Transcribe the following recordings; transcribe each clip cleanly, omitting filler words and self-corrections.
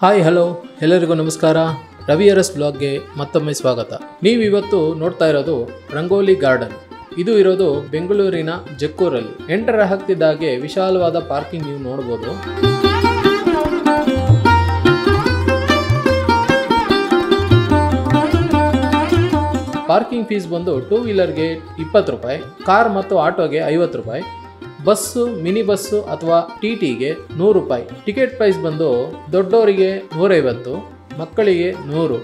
Hi hello ಎಲ್ಲರಿಗೂ ನಮಸ್ಕಾರ. ರವಿಯರಸ್ ಬ್ಲಾಗ್ಗೆ ಮತ್ತೊಮ್ಮೆ ಸ್ವಾಗತ. ನೀವಿವತ್ತು ನೋಡ್ತಾ ಇರೋದು ರಂಗೋಲಿ ಗಾರ್ಡನ್. ಇದು ಇರೋದು ಬೆಂಗಳೂರಿನ ಜಕ್ಕೂರಲ್ಲಿ. ಎಂಟರ ಹತ್ತಿದಾಗೆ ವಿಶಾಲವಾದ ಪಾರ್ಕಿಂಗ್ ನೀವು ನೋಡ್ಬೋದು. ಪಾರ್ಕಿಂಗ್ ಫೀಸ್ ಬಂದು ಟೂ ವೀಲರ್ಗೆ 20 ರೂಪಾಯಿ, ಕಾರ್ ಮತ್ತು ಆಟೋಗೆ 50 ರೂಪಾಯಿ, ಬಸ್ಸು, ಮಿನಿ ಬಸ್ಸು ಅಥವಾ ಟಿಟಿಗೆ 100 ರೂಪಾಯಿ. ಟಿಕೆಟ್ ಪ್ರೈಸ್ ಬಂದು ದೊಡ್ಡವರಿಗೆ 150, ಮಕ್ಕಳಿಗೆ 100.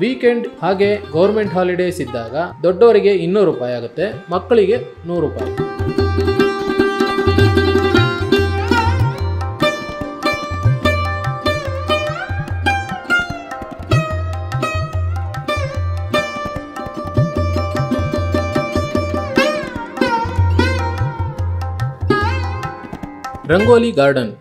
ವೀಕೆಂಡ್ ಹಾಗೆ ಗೌರ್ಮೆಂಟ್ ಹಾಲಿಡೇಸ್ ಇದ್ದಾಗ ದೊಡ್ಡವರಿಗೆ 200 ರೂಪಾಯಿ ಆಗುತ್ತೆ, ಮಕ್ಕಳಿಗೆ 100 ರೂಪಾಯಿ. ರಂಗೋಲಿ ಗಾರ್ಡನ್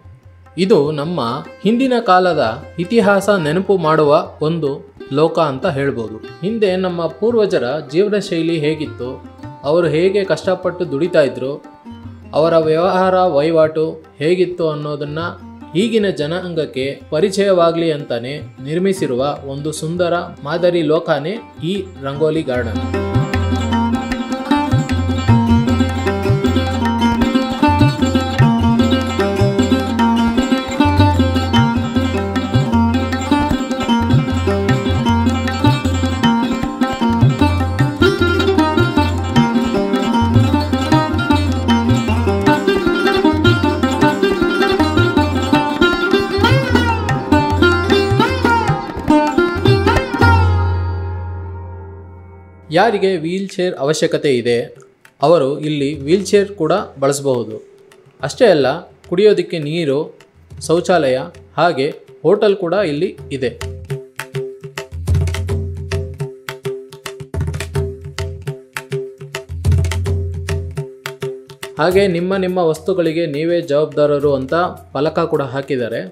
ಇದು ನಮ್ಮ ಹಿಂದಿನ ಕಾಲದ ಇತಿಹಾಸ ನೆನಪು ಮಾಡುವ ಒಂದು ಲೋಕ ಅಂತ ಹೇಳ್ಬೋದು. ಹಿಂದೆ ನಮ್ಮ ಪೂರ್ವಜರ ಜೀವನ ಶೈಲಿ ಹೇಗಿತ್ತು, ಅವರು ಹೇಗೆ ಕಷ್ಟಪಟ್ಟು ದುಡಿತಾ ಇದ್ರು, ಅವರ ವ್ಯವಹಾರ ವಹಿವಾಟು ಹೇಗಿತ್ತು ಅನ್ನೋದನ್ನು ಈಗಿನ ಜನಾಂಗಕ್ಕೆ ಪರಿಚಯವಾಗಲಿ ಅಂತಾನೆ ನಿರ್ಮಿಸಿರುವ ಒಂದು ಸುಂದರ ಮಾದರಿ ಲೋಕನೇ ಈ ರಂಗೋಲಿ ಗಾರ್ಡನ್. ಯಾರಿಗೆ ವೀಲ್ ಚೇರ್ ಅವಶ್ಯಕತೆ ಇದೆ ಅವರು ಇಲ್ಲಿ ವೀಲ್ ಚೇರ್ ಕೂಡ ಬಳಸಬಹುದು. ಅಷ್ಟೇ ಅಲ್ಲ, ಕುಡಿಯೋದಕ್ಕೆ ನೀರು, ಶೌಚಾಲಯ ಹಾಗೆ ಹೋಟೆಲ್ ಕೂಡ ಇಲ್ಲಿ ಇದೆ. ಹಾಗೆ ನಿಮ್ಮ ವಸ್ತುಗಳಿಗೆ ನೀವೇ ಜವಾಬ್ದಾರರು ಅಂತ ಫಲಕ ಕೂಡ ಹಾಕಿದ್ದಾರೆ.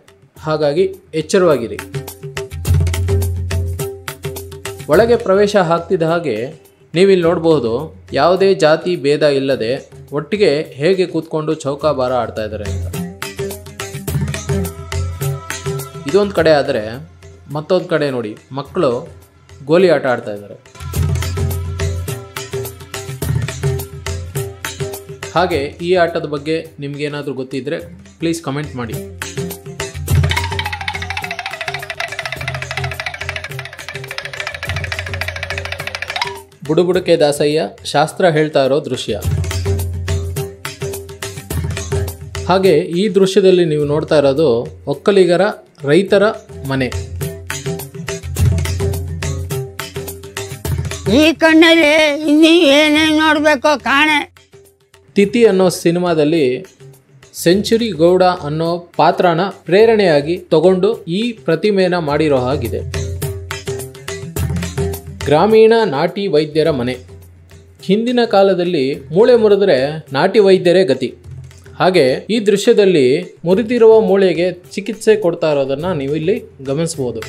ಹಾಗಾಗಿ ಎಚ್ಚರವಾಗಿರಿ. ಒಳಗೆ ಪ್ರವೇಶ ಆಗ್ತಿದ್ದ ಹಾಗೆ ನೀವಿಲ್ಲಿ ನೋಡ್ಬೋದು, ಯಾವುದೇ ಜಾತಿ ಭೇದ ಇಲ್ಲದೆ ಒಟ್ಟಿಗೆ ಹೇಗೆ ಕೂತ್ಕೊಂಡು ಚೌಕಾಬಾರ ಆಡ್ತಾ ಇದ್ದಾರೆ ಅಂತ. ಇದೊಂದು ಕಡೆ ಆದರೆ ಮತ್ತೊಂದು ಕಡೆ ನೋಡಿ, ಮಕ್ಕಳು ಗೋಲಿ ಆಟ ಆಡ್ತಾ ಇದ್ದಾರೆ. ಹಾಗೆ ಈ ಆಟದ ಬಗ್ಗೆ ನಿಮ್ಗೇನಾದರೂ ಗೊತ್ತಿದ್ರೆ ಪ್ಲೀಸ್ ಕಮೆಂಟ್ ಮಾಡಿ. ಬುಡುಬುಡುಕೆ ದಾಸಯ್ಯ ಶಾಸ್ತ್ರ ಹೇಳ್ತಾ ಇರೋ ದೃಶ್ಯ. ಹಾಗೆ ಈ ದೃಶ್ಯದಲ್ಲಿ ನೀವು ನೋಡ್ತಾ ಇರೋದು ಒಕ್ಕಲಿಗರ ರೈತರ ಮನೆ. ಈ ಕಣ್ಣಲ್ಲಿ ಇನ್ನೀ ಏನೇನು ನೋಡಬೇಕು ಕಾಣೆ. ತಿಥಿ ಅನ್ನೋ ಸಿನಿಮಾದಲ್ಲಿ ಸೆಂಚುರಿ ಗೌಡ ಅನ್ನೋ ಪಾತ್ರನ ಪ್ರೇರಣೆಯಾಗಿ ತಗೊಂಡು ಈ ಪ್ರತಿಮೆನ ಮಾಡಿರೋ ಹಾಗಿದೆ. ಗ್ರಾಮೀಣ ನಾಟಿ ವೈದ್ಯರ ಮನೆ. ಹಿಂದಿನ ಕಾಲದಲ್ಲಿ ಮೂಳೆ ಮುರಿದ್ರೆ ನಾಟಿ ವೈದ್ಯರೇ ಗತಿ. ಹಾಗೆ ಈ ದೃಶ್ಯದಲ್ಲಿ ಮುರಿದಿರುವ ಮೂಳೆಗೆ ಚಿಕಿತ್ಸೆ ಕೊಡ್ತಾ ಇರೋದನ್ನ ನೀವು ಇಲ್ಲಿ ಗಮನಿಸಬಹುದು.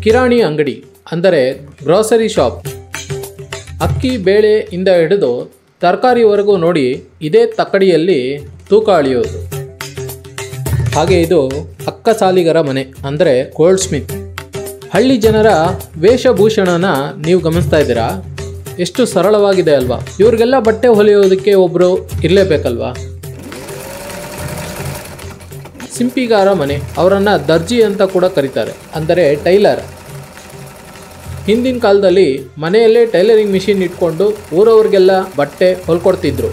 ಕಿರಾಣಿ ಅಂಗಡಿ ಅಂದರೆ ಗ್ರೋಸರಿ ಶಾಪ್. ಅಕ್ಕಿ ಬೇಳೆಯಿಂದ ಹಿಡಿದು ತರಕಾರಿವರೆಗೂ ನೋಡಿ ಇದೇ ತಕ್ಕಡಿಯಲ್ಲಿ ತೂಕ ಅಳಿಯೋದು. ಹಾಗೆ ಇದು ಅಕ್ಕಸಾಲಿಗರ ಮನೆ ಅಂದರೆ ಗೋಲ್ಡ್ ಸ್ಮಿತ್. ಹಳ್ಳಿ ಜನರ ವೇಷಭೂಷಣನ ನೀವು ಗಮನಿಸ್ತಾ ಇದ್ದೀರಾ, ಎಷ್ಟು ಸರಳವಾಗಿದೆ ಅಲ್ವಾ. ಇವ್ರಿಗೆಲ್ಲ ಬಟ್ಟೆ ಹೊಲಿಯೋದಕ್ಕೆ ಒಬ್ಬರು ಇರಲೇಬೇಕಲ್ವಾ. ಸಿಂಪಿಗಾರ ಮನೆ, ಅವರನ್ನು ದರ್ಜಿ ಅಂತ ಕೂಡ ಕರೀತಾರೆ, ಅಂದರೆ ಟೈಲರ್. ಹಿಂದಿನ ಕಾಲದಲ್ಲಿ ಮನೆಯಲ್ಲೇ ಟೈಲರಿಂಗ್ ಮಿಷಿನ್ ಇಟ್ಕೊಂಡು ಊರವ್ರಿಗೆಲ್ಲ ಬಟ್ಟೆ ಹೊಲ್ಕೊಡ್ತಿದ್ರು.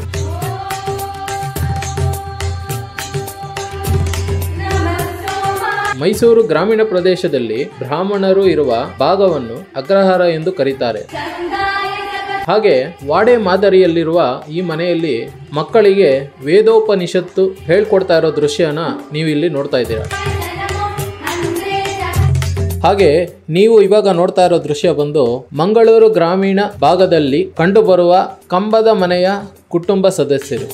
ಮೈಸೂರು ಗ್ರಾಮೀಣ ಪ್ರದೇಶದಲ್ಲಿ ಬ್ರಾಹ್ಮಣರು ಇರುವ ಭಾಗವನ್ನು ಅಗ್ರಹಾರ ಎಂದು ಕರೀತಾರೆ. ಹಾಗೆ ವಾಡೆ ಮಾದರಿಯಲ್ಲಿರುವ ಈ ಮನೆಯಲ್ಲಿ ಮಕ್ಕಳಿಗೆ ವೇದೋಪನಿಷತ್ತು ಹೇಳ್ಕೊಡ್ತಾ ಇರೋ ದೃಶ್ಯನ ನೀವು ಇಲ್ಲಿ ನೋಡ್ತಾ ಇದ್ದೀರಾ. ಹಾಗೆ ನೀವು ಇವಾಗ ನೋಡ್ತಾ ಇರೋ ದೃಶ್ಯ ಬಂದು ಮಂಗಳೂರು ಗ್ರಾಮೀಣ ಭಾಗದಲ್ಲಿ ಕಂಡುಬರುವ ಕಂಬದ ಮನೆಯ ಕುಟುಂಬ ಸದಸ್ಯರು.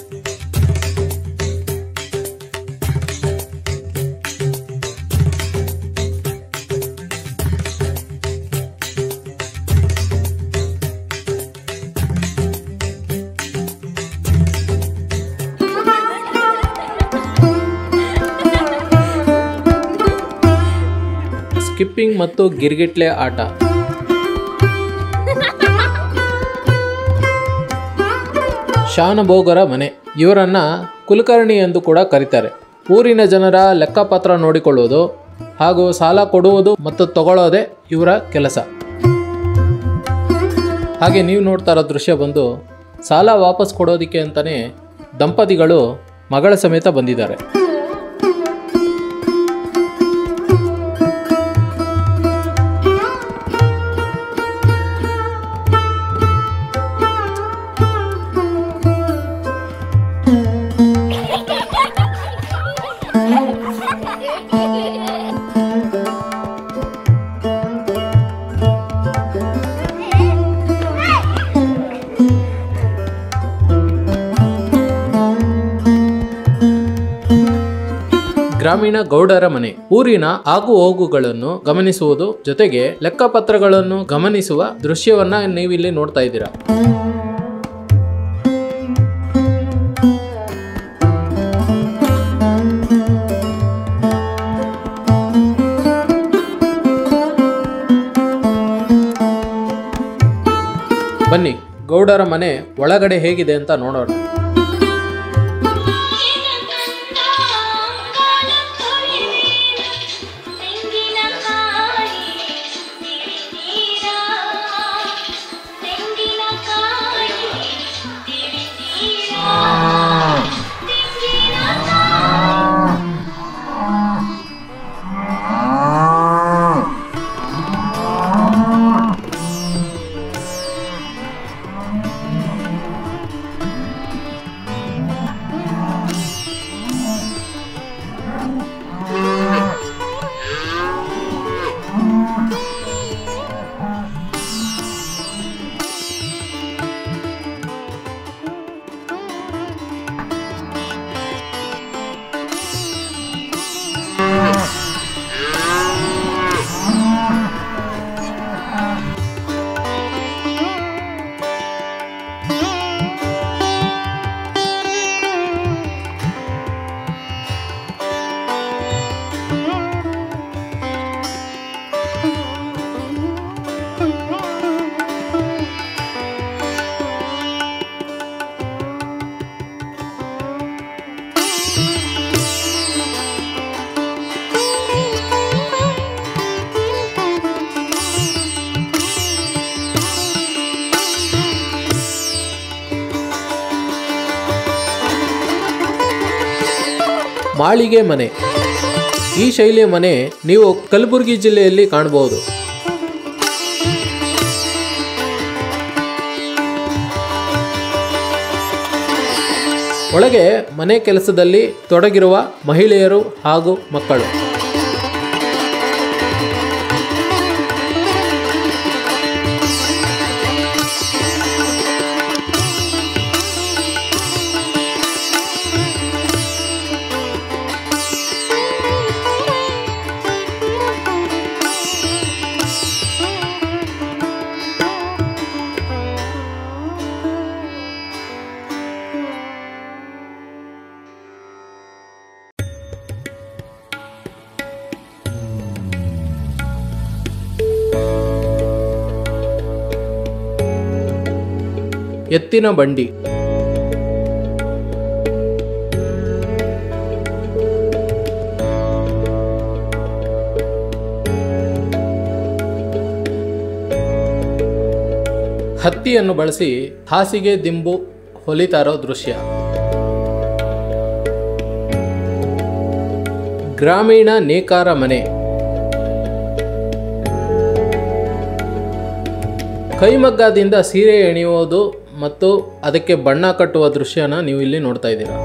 ಸ್ಕಿಪ್ಪಿಂಗ್ ಮತ್ತು ಗಿರ್ಗಿಟ್ಲೆ ಆಟ. ಶಾನಭೋಗರ ಮನೆ. ಇವರನ್ನ ಕುಲಕರ್ಣಿ ಎಂದು ಕೂಡ ಕರೀತಾರೆ. ಊರಿನ ಜನರ ಲೆಕ್ಕಪತ್ರ ನೋಡಿಕೊಳ್ಳುವುದು ಹಾಗೂ ಸಾಲ ಕೊಡುವುದು ಮತ್ತು ತಗೊಳ್ಳೋದೇ ಇವರ ಕೆಲಸ. ಹಾಗೆ ನೀವು ನೋಡ್ತಾ ಇರೋ ದೃಶ್ಯ ಬಂದು ಸಾಲ ವಾಪಸ್ ಕೊಡೋದಕ್ಕೆ ಅಂತಲೇ ದಂಪತಿಗಳು ಮಗಳ ಸಮೇತ ಬಂದಿದ್ದಾರೆ. ಗ್ರಾಮೀಣ ಗೌಡರ ಮನೆ. ಊರಿನ ಆಗು ಹೋಗುಗಳನ್ನು ಗಮನಿಸುವುದು ಜೊತೆಗೆ ಲೆಕ್ಕಪತ್ರಗಳನ್ನು ಗಮನಿಸುವ ದೃಶ್ಯವನ್ನ ನೀವಿಲ್ಲಿ ನೋಡ್ತಾ ಇದ್ದೀರಾ. ಬನ್ನಿ ಗೌಡರ ಮನೆ ಒಳಗಡೆ ಹೇಗಿದೆ ಅಂತ ನೋಡೋಣ. ಮಾಳಿಗೆ ಮನೆ. ಈ ಶೈಲಿಯ ಮನೆ ನೀವು ಕಲಬುರಗಿ ಜಿಲ್ಲೆಯಲ್ಲಿ ಕಾಣಬಹುದು. ಒಳಗೆ ಮನೆ ಕೆಲಸದಲ್ಲಿ ತೊಡಗಿರುವ ಮಹಿಳೆಯರು ಹಾಗೂ ಮಕ್ಕಳು. ಎತ್ತಿನ ಬಂಡಿ. ಹತ್ತಿಯನ್ನು ಬಳಸಿ ಹಾಸಿಗೆ ದಿಂಬು ಹೊಲಿತಾ ಇರೋ ದೃಶ್ಯ. ಗ್ರಾಮೀಣ ನೇಕಾರ ಮನೆ. ಕೈಮಗ್ಗದಿಂದ ಸೀರೆ ಎಳೆಯುವುದು ಮತ್ತು ಅದಕ್ಕೆ ಬಣ್ಣ ಕಟ್ಟುವ ದೃಶ್ಯನ ನೀವು ಇಲ್ಲಿ ನೋಡ್ತಾ ಇದ್ದೀರಾ.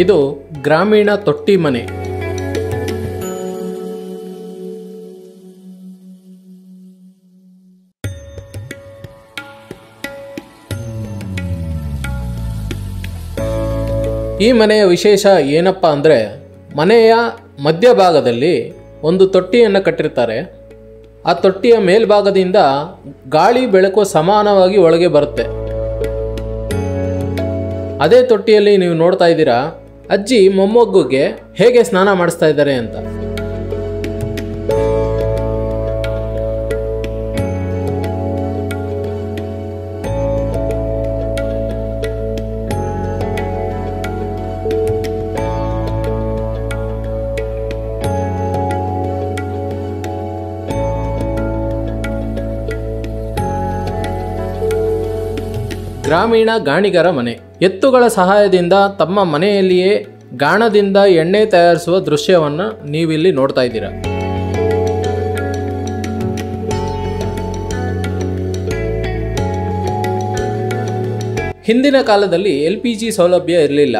ಇದು ಗ್ರಾಮೀಣ ತೊಟ್ಟಿ ಮನೆ. ಈ ಮನೆಯ ವಿಶೇಷ ಏನಪ್ಪ ಅಂದರೆ ಮನೆಯ ಮಧ್ಯಭಾಗದಲ್ಲಿ ಒಂದು ತೊಟ್ಟಿಯನ್ನು ಕಟ್ಟಿರ್ತಾರೆ. ಆ ತೊಟ್ಟಿಯ ಮೇಲ್ಭಾಗದಿಂದ ಗಾಳಿ ಬೆಳಕು ಸಮಾನವಾಗಿ ಒಳಗೆ ಬರುತ್ತೆ. ಅದೇ ತೊಟ್ಟಿಯಲ್ಲಿ ನೀವು ನೋಡ್ತಾ ಇದ್ದೀರಾ ಅಜ್ಜಿ ಮೊಮ್ಮಗುಗೆ ಹೇಗೆ ಸ್ನಾನ ಮಾಡಿಸ್ತಾ ಇದ್ದಾರೆ ಅಂತ. ಗ್ರಾಮೀಣ ಗಾಣಿಗರ ಮನೆ. ಎತ್ತುಗಳ ಸಹಾಯದಿಂದ ತಮ್ಮ ಮನೆಯಲ್ಲಿಯೇ ಗಾಣದಿಂದ ಎಣ್ಣೆ ತಯಾರಿಸುವ ದೃಶ್ಯವನ್ನು ನೀವಿಲ್ಲಿ ನೋಡ್ತಾ ಇದ್ದೀರಾ. ಹಿಂದಿನ ಕಾಲದಲ್ಲಿ LPG ಸೌಲಭ್ಯ ಇರಲಿಲ್ಲ.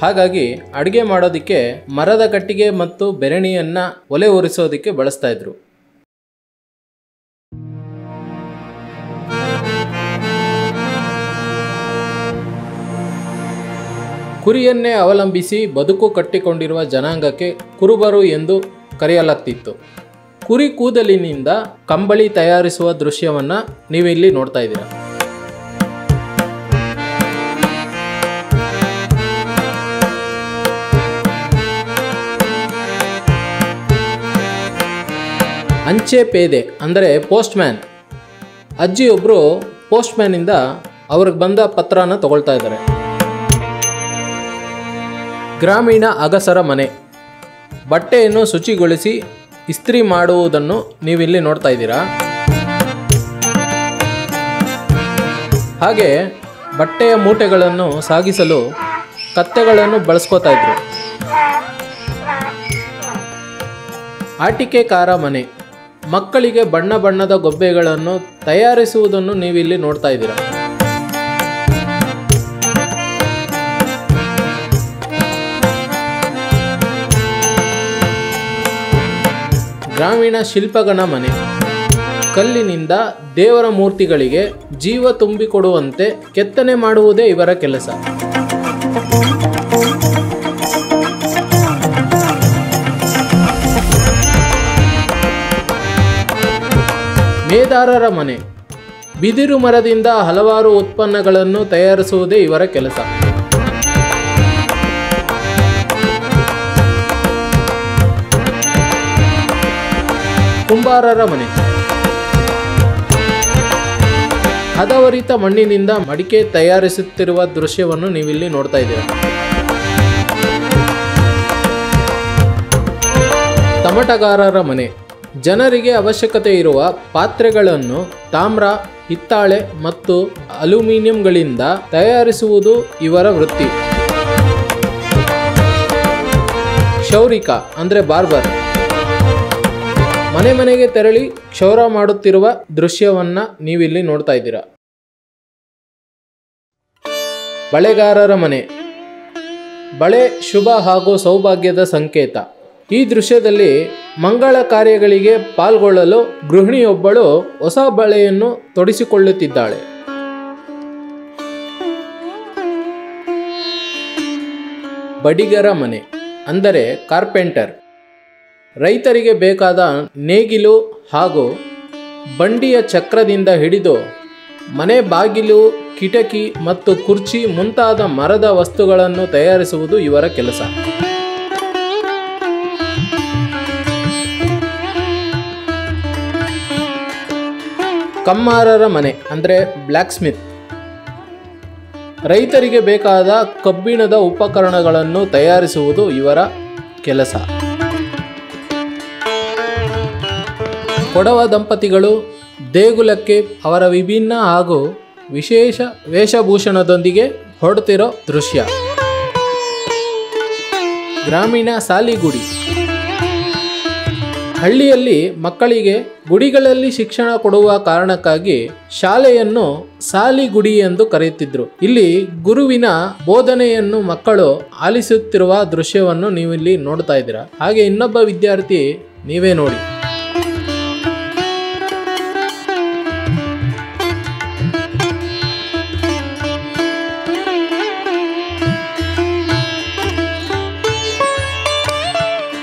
ಹಾಗಾಗಿ ಅಡುಗೆ ಮಾಡೋದಕ್ಕೆ ಮರದ ಕಟ್ಟಿಗೆ ಮತ್ತು ಬೆರಣಿಯನ್ನು ಒಲೆ ಉರಿಸೋದಕ್ಕೆ ಬಳಸ್ತಾ ಇದ್ರು. ಕುರಿಯನ್ನೇ ಅವಲಂಬಿಸಿ ಬದುಕು ಕಟ್ಟಿಕೊಂಡಿರುವ ಜನಾಂಗಕ್ಕೆ ಕುರುಬರು ಎಂದು ಕರೆಯಲಾಗ್ತಿತ್ತು. ಕುರಿ ಕೂದಲಿನಿಂದ ಕಂಬಳಿ ತಯಾರಿಸುವ ದೃಶ್ಯವನ್ನು ನೀವಿಲ್ಲಿ ನೋಡ್ತಾ ಇದ್ದೀರಾ. ಅಂಚೆ ಪೇದೆ ಅಂದರೆ ಪೋಸ್ಟ್ಮ್ಯಾನ್. ಅಜ್ಜಿಯೊಬ್ಬರು ಪೋಸ್ಟ್ಮ್ಯಾನಿಂದ ಅವ್ರಿಗೆ ಬಂದ ಪತ್ರನ ತಗೊಳ್ತಾ ಇದ್ದಾರೆ. ಗ್ರಾಮೀಣ ಅಗಸರ ಮನೆ. ಬಟ್ಟೆಯನ್ನು ಶುಚಿಗೊಳಿಸಿ ಇಸ್ತ್ರಿ ಮಾಡುವುದನ್ನು ನೀವಿಲ್ಲಿ ನೋಡ್ತಾ ಇದ್ದೀರಾ. ಹಾಗೆ ಬಟ್ಟೆಯ ಮೂಟೆಗಳನ್ನು ಸಾಗಿಸಲು ಕತ್ತೆಗಳನ್ನು ಬಳಸ್ಕೋತಾ ಇದ್ರು. ಆಟಿಕೆಕಾರ ಮನೆ. ಮಕ್ಕಳಿಗೆ ಬಣ್ಣ ಬಣ್ಣದ ಗೊಂಬೆಗಳನ್ನು ತಯಾರಿಸುವುದನ್ನು ನೀವಿಲ್ಲಿ ನೋಡ್ತಾ ಇದ್ದೀರಾ. ಗ್ರಾಮೀಣ ಶಿಲ್ಪಗಣ ಮನೆ. ಕಲ್ಲಿನಿಂದ ದೇವರ ಮೂರ್ತಿಗಳಿಗೆ ಜೀವ ತುಂಬಿಕೊಡುವಂತೆ ಕೆತ್ತನೆ ಮಾಡುವುದೇ ಇವರ ಕೆಲಸ. ಮೇದಾರರ ಮನೆ. ಬಿದಿರು ಮರದಿಂದ ಹಲವಾರು ಉತ್ಪನ್ನಗಳನ್ನು ತಯಾರಿಸುವುದೇ ಇವರ ಕೆಲಸ. ಕುಂಬಾರರ ಮನೆ. ಹದವರಿತ ಮಣ್ಣಿನಿಂದ ಮಡಿಕೆ ತಯಾರಿಸುತ್ತಿರುವ ದೃಶ್ಯವನ್ನು ನೀವಿಲ್ಲಿ ನೋಡ್ತಾ ಇದ್ದೀರಾ. ತಮಟಗಾರರ ಮನೆ. ಜನರಿಗೆ ಅವಶ್ಯಕತೆ ಇರುವ ಪಾತ್ರೆಗಳನ್ನು ತಾಮ್ರ, ಹಿತ್ತಾಳೆ ಮತ್ತು ಅಲ್ಯೂಮಿನಿಯಂಗಳಿಂದ ತಯಾರಿಸುವುದು ಇವರ ವೃತ್ತಿ. ಕ್ಷೌರಿಕ ಅಂದರೆ ಬಾರ್ಬರ್. ಮನೆ ಮನೆಗೆ ತೆರಳಿ ಕ್ಷೌರ ಮಾಡುತ್ತಿರುವ ದೃಶ್ಯವನ್ನ ನೀವಿಲ್ಲಿ ನೋಡ್ತಾ ಇದ್ದೀರಾ. ಬಳೆಗಾರರ ಮನೆ. ಬಳೆ ಶುಭ ಹಾಗೂ ಸೌಭಾಗ್ಯದ ಸಂಕೇತ. ಈ ದೃಶ್ಯದಲ್ಲಿ ಮಂಗಳ ಕಾರ್ಯಗಳಿಗೆ ಪಾಲ್ಗೊಳ್ಳಲು ಗೃಹಿಣಿಯೊಬ್ಬಳು ಹೊಸ ಬಳೆಯನ್ನು ತೊಡಿಸಿಕೊಳ್ಳುತ್ತಿದ್ದಾಳೆ. ಬಡಿಗರ ಮನೆ ಅಂದರೆ ಕಾರ್ಪೆಂಟರ್. ರೈತರಿಗೆ ಬೇಕಾದ ನೇಗಿಲು ಹಾಗೂ ಬಂಡಿಯ ಚಕ್ರದಿಂದ ಹಿಡಿದು ಮನೆ ಬಾಗಿಲು, ಕಿಟಕಿ ಮತ್ತು ಕುರ್ಚಿ ಮುಂತಾದ ಮರದ ವಸ್ತುಗಳನ್ನು ತಯಾರಿಸುವುದು ಇವರ ಕೆಲಸ. ಕಮ್ಮಾರರ ಮನೆ ಅಂದರೆ ಬ್ಲ್ಯಾಕ್ ಸ್ಮಿತ್. ರೈತರಿಗೆ ಬೇಕಾದ ಕಬ್ಬಿಣದ ಉಪಕರಣಗಳನ್ನು ತಯಾರಿಸುವುದು ಇವರ ಕೆಲಸ. ಕೊಡವ ದಂಪತಿಗಳು ದೇಗುಲಕ್ಕೆ ಅವರ ವಿಭಿನ್ನ ಹಾಗೂ ವಿಶೇಷ ವೇಷಭೂಷಣದೊಂದಿಗೆ ಹೊರಡ್ತಿರೋ ದೃಶ್ಯ. ಗ್ರಾಮೀಣ ಸಾಲಿಗುಡಿ. ಹಳ್ಳಿಯಲ್ಲಿ ಮಕ್ಕಳಿಗೆ ಗುಡಿಗಳಲ್ಲಿ ಶಿಕ್ಷಣ ಕೊಡುವ ಕಾರಣಕ್ಕಾಗಿ ಶಾಲೆಯನ್ನು ಸಾಲಿಗುಡಿ ಎಂದು ಕರೆಯುತ್ತಿದ್ರು. ಇಲ್ಲಿ ಗುರುವಿನ ಬೋಧನೆಯನ್ನು ಮಕ್ಕಳು ಆಲಿಸುತ್ತಿರುವ ದೃಶ್ಯವನ್ನು ನೀವಿಲ್ಲಿ ನೋಡ್ತಾ ಇದ್ದೀರಾ. ಹಾಗೆ ಇನ್ನೊಬ್ಬ ವಿದ್ಯಾರ್ಥಿ ನೀವೇ ನೋಡಿ.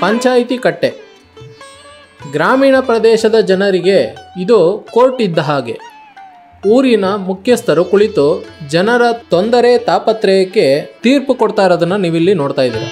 ಪಂಚಾಯಿತಿ ಕಟ್ಟೆ. ಗ್ರಾಮೀಣ ಪ್ರದೇಶದ ಜನರಿಗೆ ಇದು ಕೋರ್ಟ್ ಇದ್ದ ಹಾಗೆ. ಊರಿನ ಮುಖ್ಯಸ್ಥರು ಕುಳಿತು ಜನರ ತೊಂದರೆ ತಾಪತ್ರಯಕ್ಕೆ ತೀರ್ಪು ಕೊಡ್ತಾ ಇರೋದನ್ನು ನೀವಿಲ್ಲಿ ನೋಡ್ತಾ ಇದ್ದೀರಾ.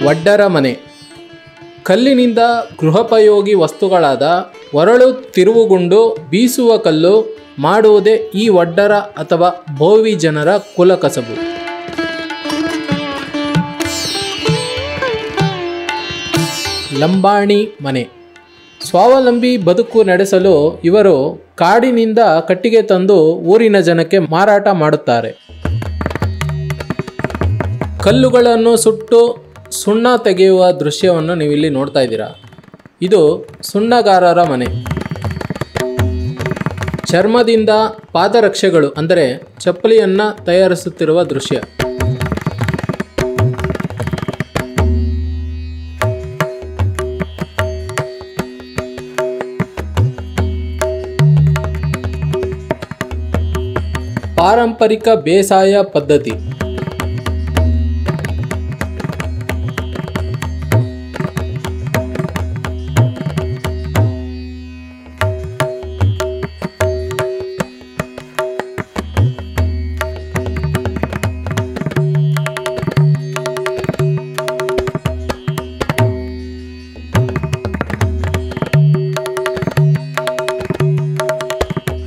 ವಡ್ಡರ ಮನೆ. ಕಲ್ಲಿನಿಂದ ಗೃಹೋಪಯೋಗಿ ವಸ್ತುಗಳಾದ ಒರಳು, ತಿರುವುಗುಂಡು, ಬೀಸುವ ಕಲ್ಲು ಮಾಡುವುದೇ ಈ ವಡ್ಡರ ಅಥವಾ ಬೋವಿ ಜನರ ಕುಲಕಸಬು. ಲಂಬಾಣಿ ಮನೆ. ಸ್ವಾವಲಂಬಿ ಬದುಕು ನಡೆಸಲು ಇವರು ಕಾಡಿನಿಂದ ಕಟ್ಟಿಗೆ ತಂದು ಊರಿನ ಜನಕ್ಕೆ ಮಾರಾಟ ಮಾಡುತ್ತಾರೆ. ಕಲ್ಲುಗಳನ್ನು ಸುಟ್ಟು ಸುಣ್ಣ ತೆಗೆಯುವ ದೃಶ್ಯವನ್ನು ನೀವಿಲ್ಲಿ ನೋಡ್ತಾ ಇದ್ದೀರಾ. ಇದು ಸುಣ್ಣಗಾರರ ಮನೆ. ಚರ್ಮದಿಂದ ಪಾದರಕ್ಷೆಗಳು ಅಂದರೆ ಚಪ್ಪಲಿಯನ್ನು ತಯಾರಿಸುತ್ತಿರುವ ದೃಶ್ಯ. ಪಾರಂಪರಿಕ ಬೇಸಾಯ ಪದ್ಧತಿ.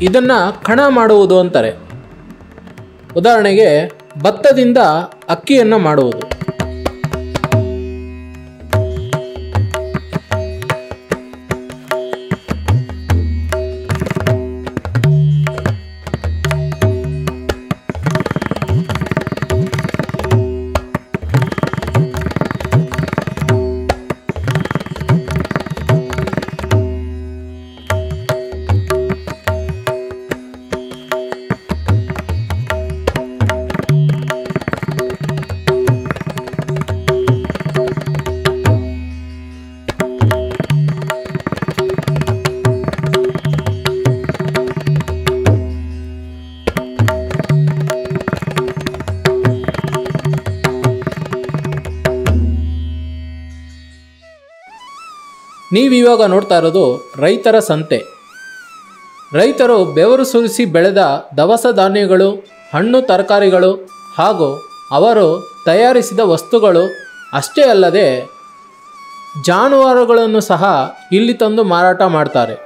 ಇದನ್ನು ಕಣ ಮಾಡುವುದು ಅಂತಾರೆ. ಉದಾಹರಣೆಗೆ ಭತ್ತದಿಂದ ಅಕ್ಕಿಯನ್ನು ಮಾಡುವುದು. ನೀವಿವಾಗ ನೋಡ್ತಾ ಇರೋದು ರೈತರ ಸಂತೆ. ರೈತರು ಬೆವರು ಸುರಿಸಿ ಬೆಳೆದ ದವಸ ಧಾನ್ಯಗಳು, ಹಣ್ಣು ತರಕಾರಿಗಳು ಹಾಗೂ ಅವರು ತಯಾರಿಸಿದ ವಸ್ತುಗಳು ಅಷ್ಟೇ ಅಲ್ಲದೆ ಜಾನುವಾರುಗಳನ್ನು ಸಹ ಇಲ್ಲಿ ತಂದು ಮಾರಾಟ ಮಾಡ್ತಾರೆ.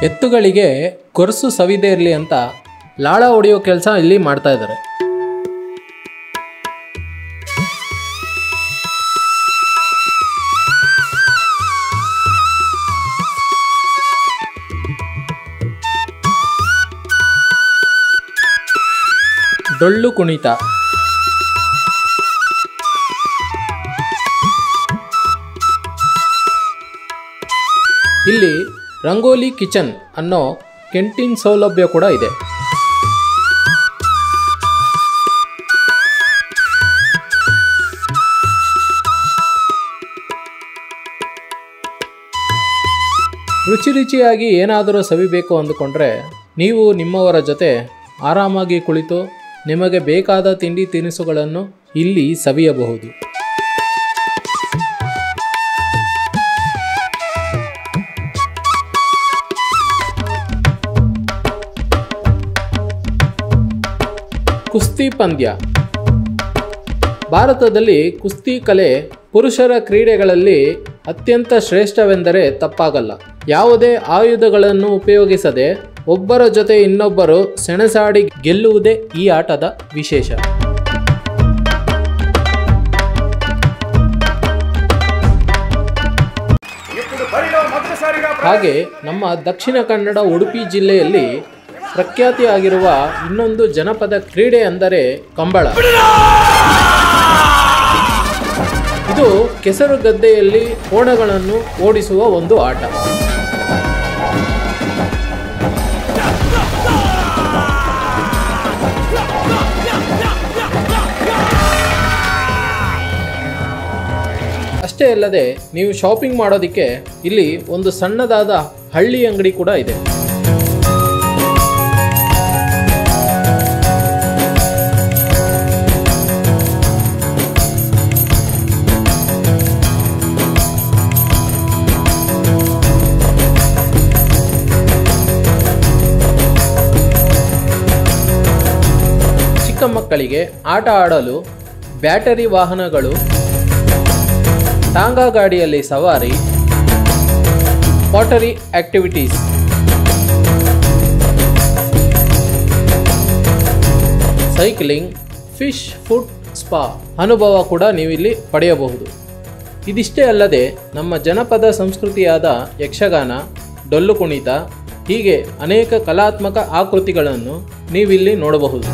ಎತ್ತುಗಳಿಗೆ ಕೊರಸು ಸವಿದೇ ಇರಲಿ ಅಂತ ಲಾಳ ಹೊಡೆಯೋ ಕೆಲಸ ಇಲ್ಲಿ ಮಾಡ್ತಾ ಇದ್ದಾರೆ. ಡೊಳ್ಳು ಕುಣಿತ. ಇಲ್ಲಿ ರಂಗೋಲಿ ಕಿಚನ್ ಅನ್ನೋ ಕ್ಯಾಂಟೀನ್ ಸೌಲಭ್ಯ ಕೂಡ ಇದೆ. ರುಚಿಯಾಗಿ ಏನಾದರೂ ಸವಿಬೇಕು ಅಂದುಕೊಂಡ್ರೆ ನೀವು ನಿಮ್ಮವರ ಜೊತೆ ಆರಾಮಾಗಿ ಕುಳಿತು ನಿಮಗೆ ಬೇಕಾದ ತಿಂಡಿ ತಿನಿಸುಗಳನ್ನು ಇಲ್ಲಿ ಸವಿಯಬಹುದು. ಕುಸ್ತಿ ಪಂದ್ಯ. ಭಾರತದಲ್ಲಿ ಕುಸ್ತಿ ಕಲೆ ಪುರುಷರ ಕ್ರೀಡೆಗಳಲ್ಲಿ ಅತ್ಯಂತ ಶ್ರೇಷ್ಠವೆಂದರೆ ತಪ್ಪಾಗಲ್ಲ. ಯಾವುದೇ ಆಯುಧಗಳನ್ನು ಉಪಯೋಗಿಸದೆ ಒಬ್ಬರ ಜೊತೆ ಇನ್ನೊಬ್ಬರು ಸೆಣಸಾಡಿ ಗೆಲ್ಲುವುದೇ ಈ ಆಟದ ವಿಶೇಷ. ಹಾಗೆ ನಮ್ಮ ದಕ್ಷಿಣ ಕನ್ನಡ ಉಡುಪಿ ಜಿಲ್ಲೆಯಲ್ಲಿ ಪ್ರಖ್ಯಾತಿಯಾಗಿರುವ ಇನ್ನೊಂದು ಜನಪದ ಕ್ರೀಡೆ ಅಂದರೆ ಕಂಬಳ. ಇದು ಕೆಸರು ಗದ್ದೆಯಲ್ಲಿ ಕೋಣಗಳನ್ನು ಓಡಿಸುವ ಒಂದು ಆಟ. ಅಷ್ಟೇ ಅಲ್ಲದೆ ನೀವು ಶಾಪಿಂಗ್ ಮಾಡೋದಕ್ಕೆ ಇಲ್ಲಿ ಒಂದು ಸಣ್ಣದಾದ ಹಳ್ಳಿ ಅಂಗಡಿ ಕೂಡ ಇದೆ. ಚಿಕ್ಕ ಮಕ್ಕಳಿಗೆ ಆಟ ಆಡಲು ಬ್ಯಾಟರಿ ವಾಹನಗಳು, ಟಾಂಗಾ ಗಾಡಿಯಲ್ಲಿ ಸವಾರಿ, pottery activities, cycling, fish food spa ಅನುಭವ ಕೂಡ ನೀವಿಲ್ಲಿ ಪಡೆಯಬಹುದು. ಇದಿಷ್ಟೇ ಅಲ್ಲದೆ ನಮ್ಮ ಜನಪದ ಸಂಸ್ಕೃತಿಯಾದ ಯಕ್ಷಗಾನ, ಡೊಳ್ಳು ಕುಣಿತ ಹೀಗೆ ಅನೇಕ ಕಲಾತ್ಮಕ ಆಕೃತಿಗಳನ್ನು ನೀವಿಲ್ಲಿ ನೋಡಬಹುದು.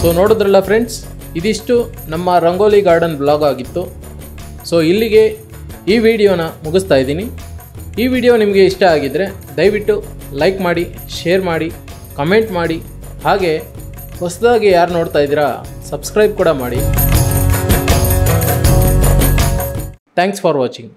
ಸೊ ನೋಡಿದ್ರಲ್ಲ ಫ್ರೆಂಡ್ಸ್, ಇದಿಷ್ಟು ನಮ್ಮ ರಂಗೋಲಿ ಗಾರ್ಡನ್ ಬ್ಲಾಗ್ ಆಗಿತ್ತು. ಸೊ ಇಲ್ಲಿಗೆ ಈ ವಿಡಿಯೋನ ಮುಗಿಸ್ತಾ ಇದ್ದೀನಿ. ಈ ವಿಡಿಯೋ ನಿಮಗೆ ಇಷ್ಟ ಆಗಿದ್ದರೆ ದಯವಿಟ್ಟು ಲೈಕ್ ಮಾಡಿ, ಶೇರ್ ಮಾಡಿ, ಕಮೆಂಟ್ ಮಾಡಿ, ಹಾಗೆ ಹೊಸದಾಗಿ ಯಾರು ನೋಡ್ತಾ ಇದ್ದೀರಾ ಸಬ್ಸ್ಕ್ರೈಬ್ ಕೂಡ ಮಾಡಿ. Thanks for watching.